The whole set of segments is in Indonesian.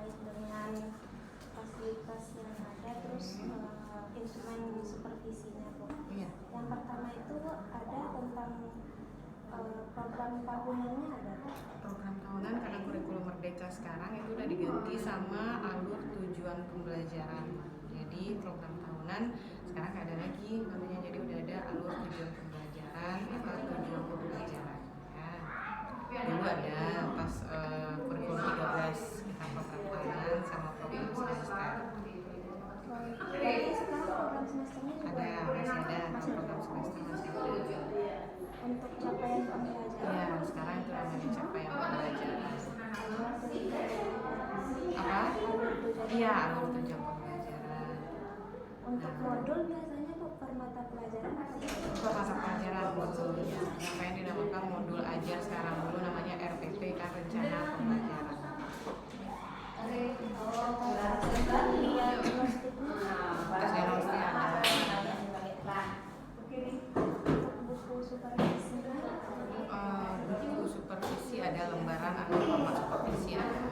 terkait dengan fasilitas yang ada, terus instrumen supervisinya Bu. Iya. Yang pertama itu ada tentang program tahunannya ada Bu. Program tahunan karena kurikulum Merdeka sekarang itu udah diganti sama alur tujuan pembelajaran. Jadi program tahunan sekarang nggak ada lagi namanya, jadi udah ada alur tujuan pembelajaran atau tujuan pembelajaran. Ya. Dulu ada pas kurikulum 13 kita program tahunan sama program semester. Jadi sekarang program semesternya juga Masih ada program semester masih ada. Untuk capaian pembelajaran. Ya, sekarang itu namanya capaian pembelajaran. Apa? Iya, alur tujuan pembelajaran. Untuk modul biasanya Bu per mata pelajaran apa sih? Per mata pelajaran modulnya. Apa yang dinamakan modul ajar sekarang dulu namanya RPP kan, rencana pembelajaran. Tes diagnostik ada. Buku supervisi. Buku supervisi ada, lembaran atau format supervisi ada.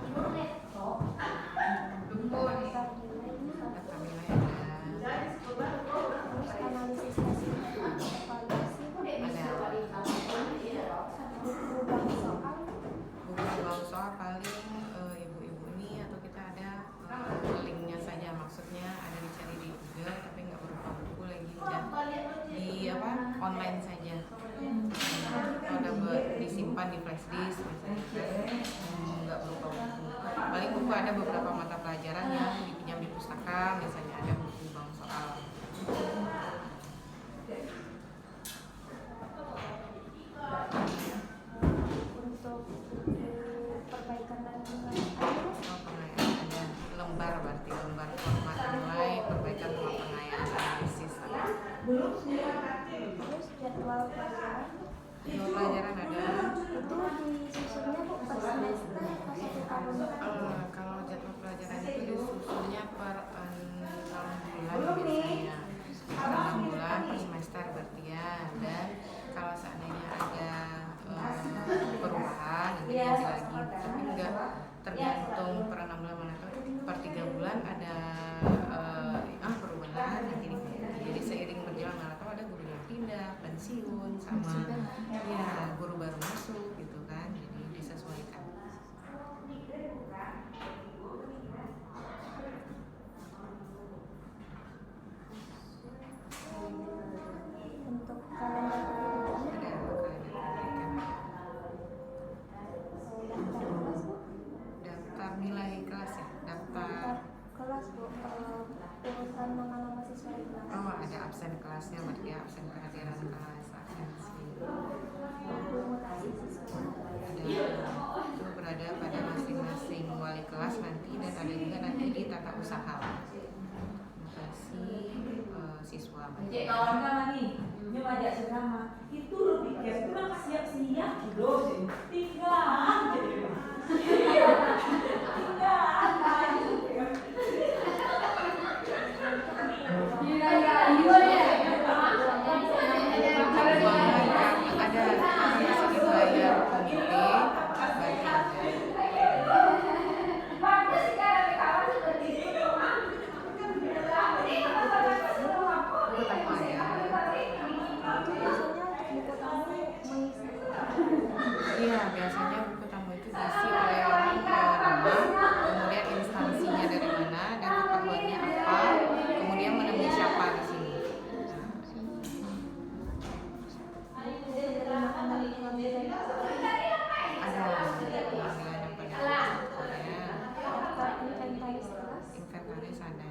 Daftar nilai ada. Terus analisis hasil evaluasi Ada. buku bank soal. Buku bank soal paling ibu-ibu ini, atau kita ada linknya saja, maksudnya ada dicari di Google tapi nggak berupa buku lagi, udah di online saja. Ada disimpan di flash disk misalnya, nggak berupa buku. Paling buku ada beberapa mata pelajaran yang dipinjam di pustaka, misalnya ada buku bank soal. Untuk perbaikan dan pengayaan. Ada lembar, berarti lembar format nilai, perbaikan pola pengayaan, analisis ada. Terus jadwal pelajaran. Jadwal pelajaran ada. Itu disusunnya Bu per semester atau 1 tahun? Kalau jadwal pelajaran itu disusunnya per 6 bulan biasanya. Per 6 bulan per semester berarti ya. Dan kalau seandainya ada perubahan nanti ganti lagi, tapi enggak tergantung per 6 bulan mana tuh, per 3 bulan ada perubahan nanti diganti. Jadi seiring berjalan atau ada guru yang pindah, pensiun, sama ya guru baru masuk gitu kan, jadi disesuaikan. Untuk kalender pelajarannya Ada daftar kelas Bu. daftar nilai kelas ya, daftar. Daftar kelas Bu, urutan nama-nama siswa di kelas. Ada absen kelasnya, berarti absen kehadiran kelas, absensi. Buku mutasi siswa. Ada itu berada pada masing-masing wali kelas nanti, dan ada juga nanti di tata usaha mutasi siswa. Cek kawan-kawan nih, ini wajah serama itu lebih kayak kurang siap-siap dosen tinggal Iya, biasanya buku tamu itu diisi oleh orang nama, kemudian instansinya dari mana, dan keperluannya apa, kemudian menemui siapa di sini. Ada panggilan yang pada pokoknya. Daftar inventaris kelas. Inventaris ada,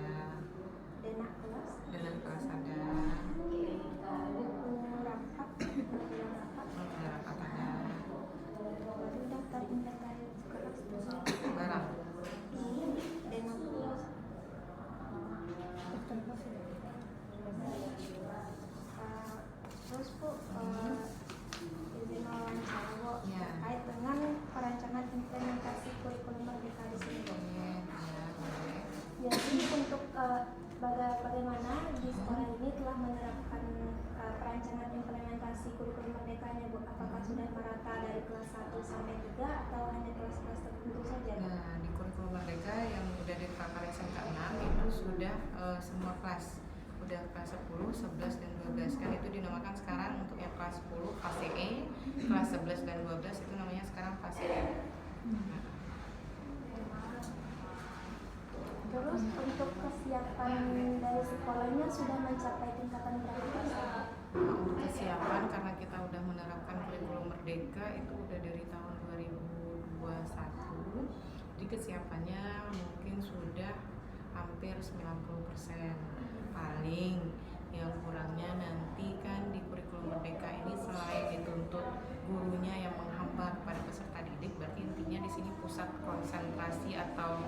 Denah kelas. dengan kelas ada, Buku rapat. rapat ada, Daftar inventaris kelas. barang. Denah kelas. Terus Bu, izin wawancara Bu, Iya. terkait dengan perancangan implementasi kurikulum Merdeka di sini Bu. Boleh. Jadi untuk bagaimana di sekolah ini telah menerapkan perancangan implementasi kurikulum Merdekanya Bu? Apakah sudah merata dari kelas 1 sampai 3 atau hanya kelas-kelas tertentu saja Bu? Nah, di kurikulum Merdeka yang kakak SMK 6 itu sudah semua kelas, udah kelas 10, 11 dan 12 kan itu dinamakan sekarang untuk yang kelas 10 fase E, kelas 11 dan 12 itu namanya sekarang fase E. Terus untuk kesiapan dari sekolahnya sudah mencapai tingkatan berapa? Untuk kesiapan karena kita udah menerapkan kurikulum merdeka itu udah dari tahun 2021, jadi kesiapannya mungkin sudah hampir 90%. Paling yang kurangnya nanti kan di kurikulum merdeka ini selain dituntut gurunya yang menghambat pada peserta didik, berarti intinya di sini pusat konsentrasi atau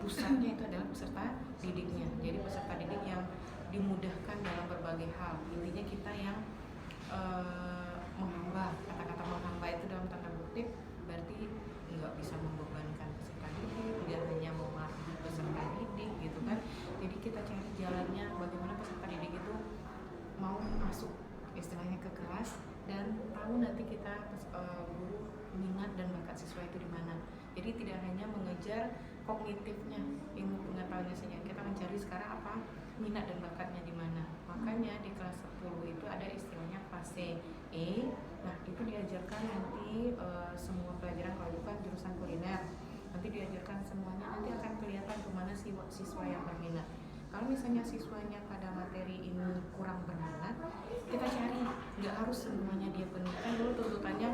pusatnya itu adalah peserta didiknya. Jadi peserta didik yang dimudahkan dalam berbagai hal. Intinya kita yang menghamba, kata-kata menghamba itu dalam tanda kutip berarti nggak bisa membebankan peserta didik, nggak hanya memarahi peserta didik gitu kan. Jadi kita cari jalannya bagaimana peserta didik itu mau masuk istilahnya ke kelas dan tahu nanti kita guru minat dan bakat siswa itu di mana. Jadi tidak hanya mengejar kognitifnya, ilmu pengetahuannya saja. Kita mencari sekarang apa minat dan bakatnya di mana. Makanya di kelas 10 itu ada istilahnya fase E. Nah, itu diajarkan nanti semua pelajaran, kalau itu kan jurusan kuliner. Nanti diajarkan semuanya, nanti akan kelihatan kemana siswa yang berminat. Kalau misalnya siswanya pada materi ini kurang berminat, kita cari, nggak harus semuanya dia penuh. Kan dulu tuntutannya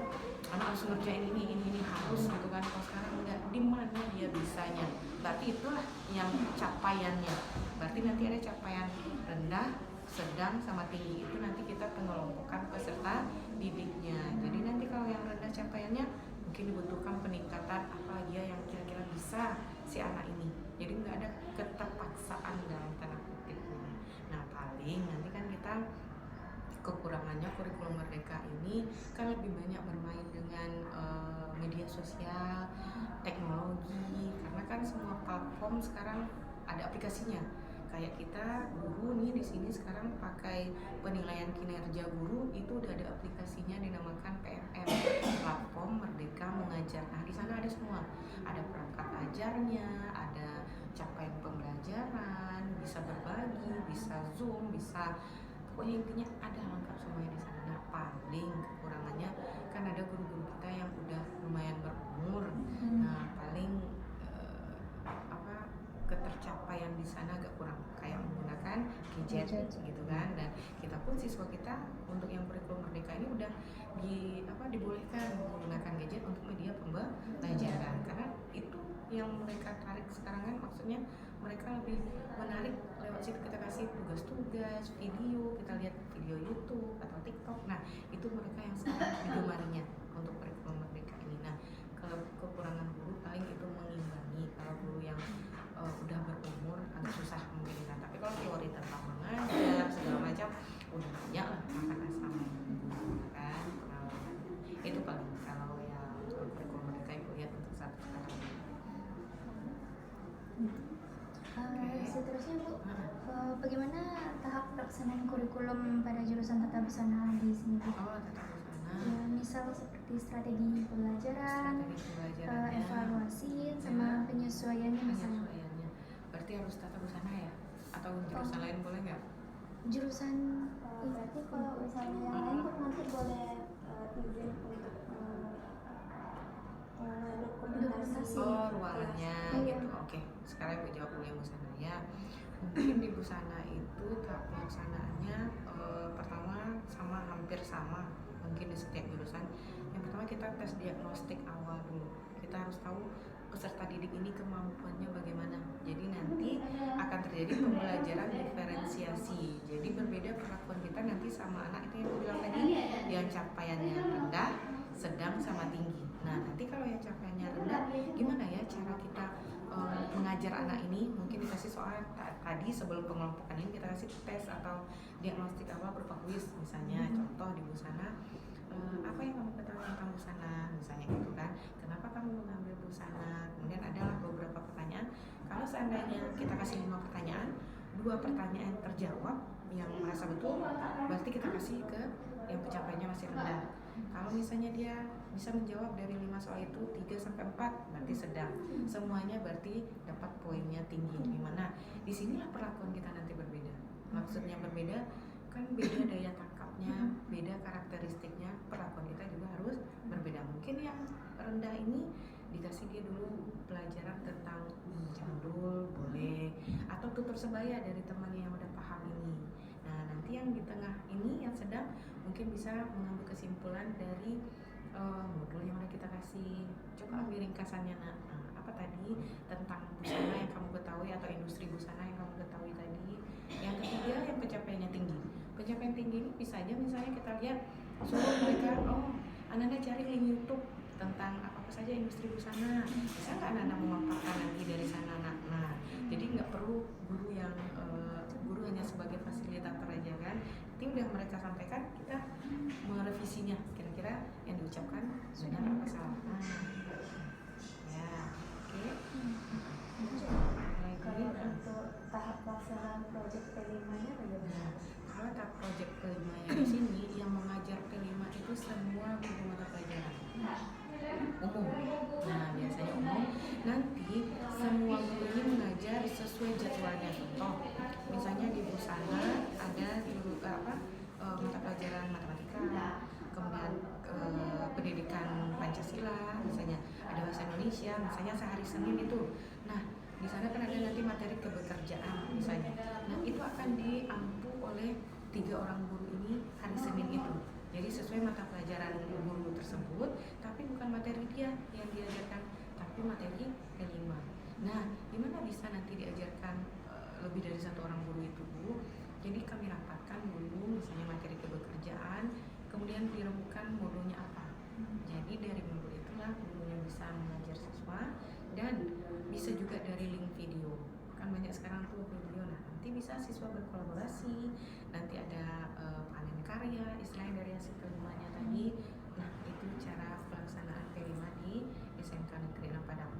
anak harus ngerjain ini harus gitu kan. Kalau sekarang enggak, di mana dia bisanya. Berarti itulah yang capaiannya. Berarti nanti ada capaian rendah, sedang, sama tinggi. Itu nanti kita pengelompokkan peserta didiknya. Jadi nanti kalau yang rendah capaiannya mungkin dibutuhkan peningkatan apa dia yang kira-kira bisa si anak ini. Jadi nggak ada keterpaksaan dalam tanda kutipnya. Nah paling nanti kan kita kekurangannya kurikulum merdeka ini kan lebih banyak bermain dengan media sosial, teknologi, karena kan semua platform sekarang ada aplikasinya. Kayak kita guru nih di sini sekarang pakai penilaian kinerja guru itu udah ada aplikasinya dinamakan PMM, Platform Merdeka Mengajar. Nah di sana ada semua, ada perangkat ajarnya, ada capaian pembelajaran, bisa berbagi, bisa Zoom, bisa pokoknya intinya ada lengkap semuanya di sana. Nah paling kekurangannya kan ada guru-guru kita yang udah lumayan berumur. Nah paling ketercapaian di sana agak kurang, kayak menggunakan gadget gitu kan. Dan kita pun siswa kita untuk yang kurikulum merdeka ini udah dibolehkan menggunakan gadget untuk media pembelajaran, karena itu yang mereka tarik sekarang kan. Maksudnya mereka lebih menarik lewat situ, kita kasih tugas-tugas video, kita lihat video YouTube atau TikTok. Nah itu mereka yang sekarang digemarinya untuk kurikulum merdeka ini. Nah kalau kekurangan guru paling itu mengimbangi. Kalau guru yang udah berumur agak susah mungkin kan, tapi kalau teori tentang mengajar segala macam udah banyak lah akan sama kan. Itu paling kalau yang kurikulum merdeka ibu lihat untuk saat sekarang. Seterusnya Bu, bagaimana tahap pelaksanaan kurikulum pada jurusan tata busana di sini Bu? Tata busana. Misal seperti strategi pembelajaran, evaluasi, sama penyesuaiannya misalnya. Berarti harus tata busana ya? Atau jurusan lain boleh nggak? Jurusan berarti kalau misalnya yang lain pun nanti boleh izin untuk dokumentasi. Ruangannya gitu. Oke. Sekarang ibu jawab dulu yang busana ya. Mungkin di busana itu tahap pelaksanaannya pertama sama, hampir sama mungkin di setiap jurusan. Yang pertama kita tes diagnostik awal dulu. Kita harus tahu peserta didik ini kemampuannya bagaimana. Jadi nanti akan terjadi pembelajaran diferensiasi. Jadi berbeda perlakuan kita nanti sama anak itu yang aku bilang tadi, yang capaiannya rendah, sedang, sama tinggi. Nah nanti kalau yang capaiannya rendah, gimana ya cara kita mengajar anak ini? Mungkin dikasih soal tadi sebelum pengelompokan ini kita kasih tes atau diagnostik awal berupa kuis misalnya. Contoh di busana, apa yang kamu ketahui tentang busana misalnya gitu kan, kenapa kamu mengambil busana. Kemudian adalah beberapa pertanyaan. Kalau seandainya kita kasih 5 pertanyaan, 2 pertanyaan terjawab yang merasa betul, berarti kita kasih ke yang pencapaiannya masih rendah. Kalau misalnya dia bisa menjawab dari 5 soal itu 3 sampai 4 berarti sedang. Semuanya berarti dapat poinnya tinggi. Gimana? Disinilah perlakuan kita nanti berbeda. Maksudnya berbeda kan beda daya tangkapnya, beda karakteristiknya, perlakuan kita juga harus berbeda. Mungkin yang rendah ini dikasih dia dulu pelajaran tentang jandul boleh, atau tutur sebaya dari temannya yang udah paham ini. Nah nanti yang di tengah ini yang sedang mungkin bisa mengambil kesimpulan dari modul yang udah kita kasih. Coba ambil ringkasannya nak. Nah, apa tadi tentang busana yang kamu ketahui atau industri busana yang kamu ketahui tadi. Yang ketiga yang pencapaiannya tinggi. Pencapaian tinggi ini bisa aja misalnya kita lihat suruh mereka, anak-anak cari link YouTube tentang apa saja industri busana. Bisa nggak anak-anak memaparkan nanti dari sana nak? Nah, jadi nggak perlu guru yang guru hanya sebagai fasilitator aja kan. Nanti udah mereka sampaikan, kita merevisinya kira-kira yang diucapkan benar apa salah. Nah, ya, oke. Kalau untuk tahap pelaksanaan proyek P5-nya bagaimana? Kalau tahap proyek P5-nya di sini yang mengajar P5 itu semua guru mata pelajaran umum. Nah, biasanya umum. Nanti semua guru ini mengajar sesuai jadwalnya. Contoh, misalnya di busana ada mata pelajaran matematika, kemudian pendidikan Pancasila, misalnya ada bahasa Indonesia, misalnya sehari Senin itu. Nah, di sana kan ada nanti materi kebekerjaan misalnya. Nah, itu akan diampu oleh 3 orang guru ini hari Senin itu. Jadi sesuai mata pelajaran guru tersebut, tapi bukan materi dia yang diajarkan, tapi materi P5. Nah, gimana bisa nanti diajarkan lebih dari 1 orang guru itu, Bu? Jadi kami rapatkan dulu misalnya materi kebekerjaan, kemudian dirembukan modulnya apa. Jadi dari modul itulah gurunya bisa mengajar siswa, dan bisa juga dari link video. Kan banyak sekarang tuh video. Nah, nanti bisa siswa berkolaborasi, nanti ada panen karya, istilahnya dari hasil P5-nya tadi. Nah, itu cara pelaksanaan P5 di SMK Negeri 6 Padang.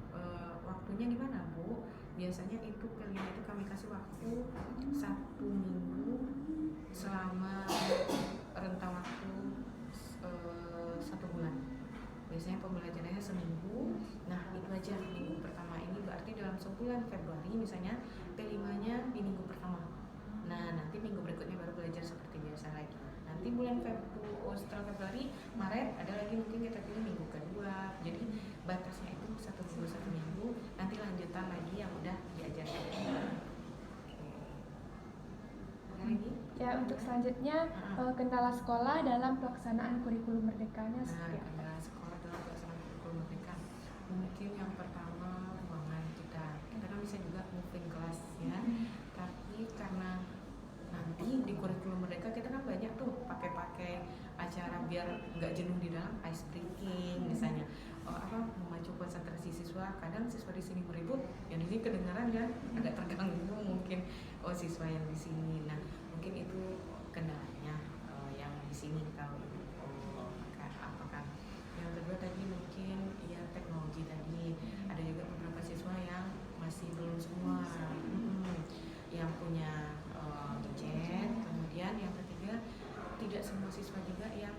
Waktunya di mana, Bu? Biasanya itu P5 itu kami kasih waktu 1 minggu selama rentang waktu 1 bulan. Biasanya pembelajarannya seminggu. Nah, itu aja minggu pertama ini berarti dalam sebulan Februari misalnya P5-nya di minggu pertama. Nah, nanti minggu berikutnya baru belajar seperti biasa lagi. Nanti bulan setelah Februari, Maret ada lagi mungkin kita pilih minggu kedua. Jadi batasnya itu 1 minggu, nanti lanjutan lagi yang udah diajarkan. Ada lagi? Ya, untuk selanjutnya kendala sekolah dalam pelaksanaan kurikulum merdekanya Nah, seperti apa? kendala sekolah dalam pelaksanaan kurikulum merdeka. Mungkin yang pertama ruangan kita kan bisa juga moving class ya. Tapi karena nanti di kurikulum merdeka kita kan banyak tuh pakai acara biar nggak jenuh di dalam, ice breaking misalnya, memacu konsentrasi siswa. Kadang siswa di sini beribut, yang di sini kedengaran kan agak terganggu mungkin siswa yang di sini. Nah, mungkin itu kendalanya yang di sini kalau apakah yang kedua tadi mungkin ya teknologi tadi. Ada juga beberapa siswa yang masih belum semua yang punya gadget. Kemudian yang ketiga, tidak semua siswa juga yang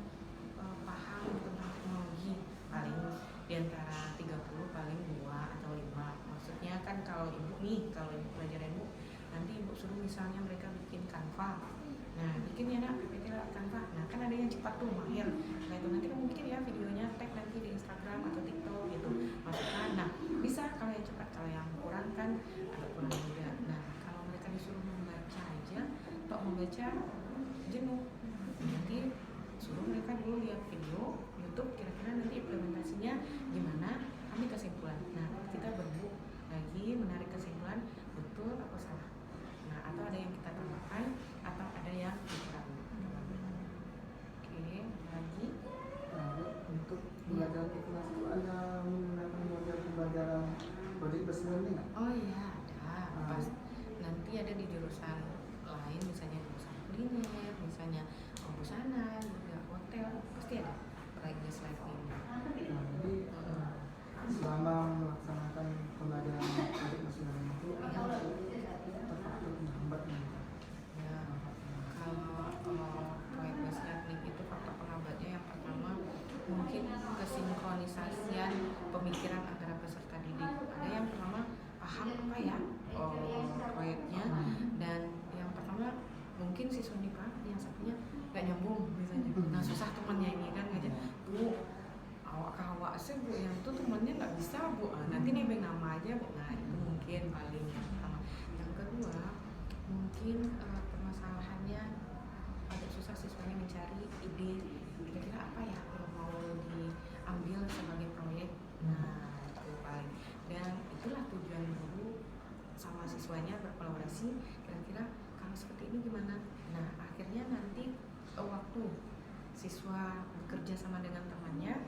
paham tentang teknologi. Paling diantara 30 paling 2 atau 5. Maksudnya kan kalau ibu pelajaran ibu, nanti ibu suruh misalnya mereka bikin Canva. Nah, bikin ya nak PPT lewat Canva. Nah, kan ada yang cepat tuh mahir. Nah, itu nanti kan mungkin ya videonya tag nanti di Instagram atau TikTok gitu. Masukkan. Nah, bisa kalau yang cepat, kalau yang kurang kan agak kurang juga. Nah, kalau mereka disuruh membaca aja, tok membaca jenuh. Nanti suruh mereka dulu lihat video YouTube, kira-kira nanti implementasinya gimana, ambil kesimpulan. Nah, kita berbuk lagi menarik kesimpulan betul atau salah. Nah, atau ada yang kita tambahkan atau ada yang dikurangi. Oke, lagi. Nah, untuk pembelajaran kelas itu ada menggunakan model pembelajaran project based learning nggak? Oh iya, ada. Pas nanti ada di jurusan lain, misalnya jurusan kuliner, misalnya busana, juga hotel, pasti ada proyek slide ini. Nah, jadi selama melaksanakan pembelajaran project based learning itu terfaktor menghambat nih. Ya, kalau proyek based learning itu faktor penghambatnya yang pertama mungkin apa ya proyeknya. Dan yang pertama mungkin siswa MIPA yang satunya nggak nyambung misalnya, nah susah temannya ini kan ngajak, Bu awak sih Bu yang tuh temannya nggak bisa Bu, nanti nebeng nama aja Bu. Nah itu mungkin paling yang pertama. Yang kedua mungkin permasalahannya agak susah siswanya mencari ide kira-kira apa ya yang mau diambil sebagai proyek. Nah itu paling, dan itulah tujuan guru sama siswanya berkolaborasi, kira-kira kalau seperti ini gimana. Nah akhirnya nanti waktu siswa bekerja sama dengan temannya,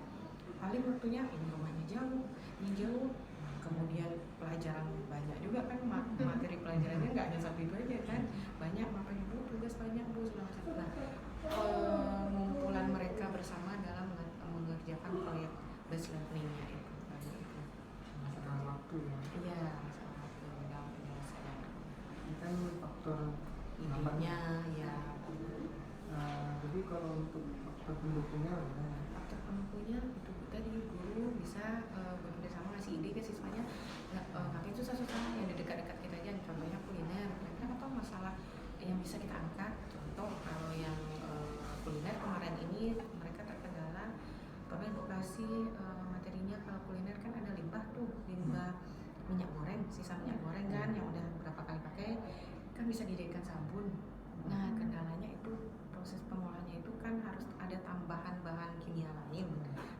paling waktunya ini rumahnya jauh, ini jauh, kemudian pelajaran banyak juga kan, materi pelajarannya nggak hanya satu itu aja kan, banyak, makanya Bu tugas banyak Bu segala macam. Nah pengumpulan mereka bersama dalam mengerjakan proyek based learning-nya itu masalah waktu ya. iya, masalah waktu dalam penyelesaian Ini kan faktor idenya ya. jadi kalau untuk faktor pendukungnya gimana? Faktor pendukungnya itu tadi, guru bisa bekerja sama ngasih ide ke siswanya, ngapain susah-susah yang di dekat-dekat kita aja, contohnya kuliner, kira-kira apa masalah yang bisa kita angkat. Contoh kalau yang kuliner kemarin ini mereka terkendala karena edukasi materinya, kalau kuliner kan ada limbah tuh, limbah minyak goreng, sisa minyak goreng kan yang udah berapa kali pakai kan bisa dijadikan sabun. Nah kendalanya itu proses pengolahannya itu kan harus ada tambahan bahan kimia lain.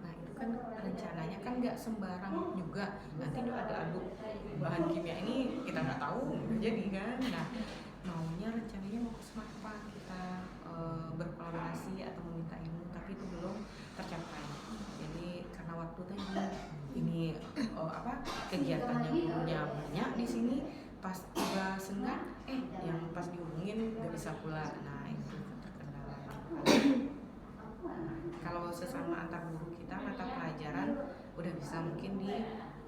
Nah itu kan rencananya kan nggak sembarang juga, nanti itu ada aduk bahan kimia ini kita nggak tahu jadi kan. Nah maunya rencananya mau ke Smart Park kita berkolaborasi atau meminta ilmu, tapi itu belum tercapai. Jadi karena waktu tadi ini kegiatannya gurunya banyak di sini, pas tiba senggang yang pas dihubungin nggak bisa pula. Nah itu terkendala. Kalau sesama antar guru kita mata pelajaran udah bisa mungkin di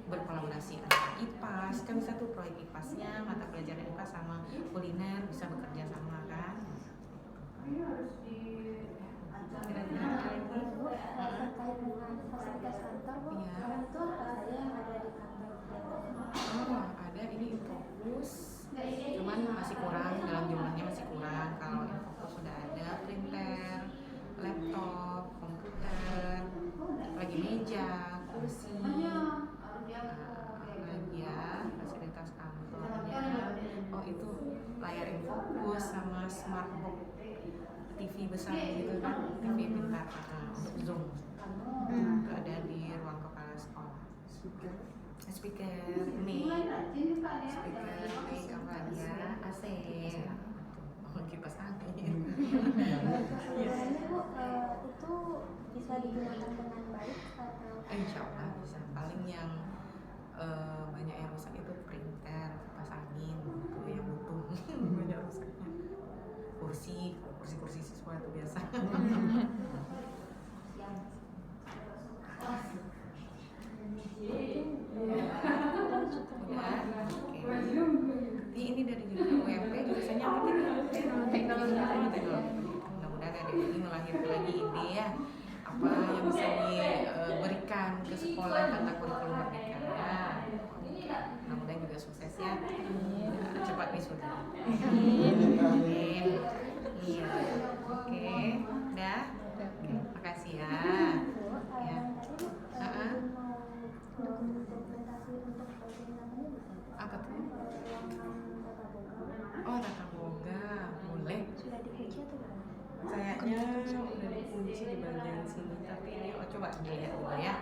berkolaborasi antara IPAS kan bisa tuh, proyek IPASnya mata pelajaran IPAS sama kuliner bisa bekerja sama kan. Kira-kira terkait dengan fasilitas kantor Bu, Iya. orang itu apa saja yang ada di kantor kegiatannya? Oh, ada ini Infokus, cuman masih kurang, dalam jumlahnya masih kurang. Kalau Infokus sudah ada printer, laptop, komputer, lagi meja, kursi, lagi ya fasilitas kantornya. Oh itu layar Infokus sama smartbox TV besar gitu kan, TV pintar untuk Zoom. Itu ada di ruang kepala sekolah. Speaker mic apa dia AC, kipas angin. Keseluruhannya Bu, itu bisa digunakan dengan baik atau? Insya Allah bisa. Paling yang banyak yang rusak itu printer, kipas angin, itu yang butuh banyak rusaknya. Kursi siswa itu biasa. Udah, oke. Ini dari jurusan UMP, jurusannya apa tadi? Teknologi. Mudah-mudahan ada ini melahirkan lagi ide ya, apa yang bisa diberikan ke sekolah tentang kurikulum merdeka. Mudah-mudahan juga sukses ya. Cepat wisuda. Amin. Iya. Oke. Dah. Makasih ya. Ya. Dokumentasi untuk bagian namanya bisa? Apa tuh? Ruangan tata boga. Oh, tata boga. Boleh. Sudah dikunci atau belum? Kayaknya udah dikunci di bagian sini, tapi ini coba dilihat dulu ya.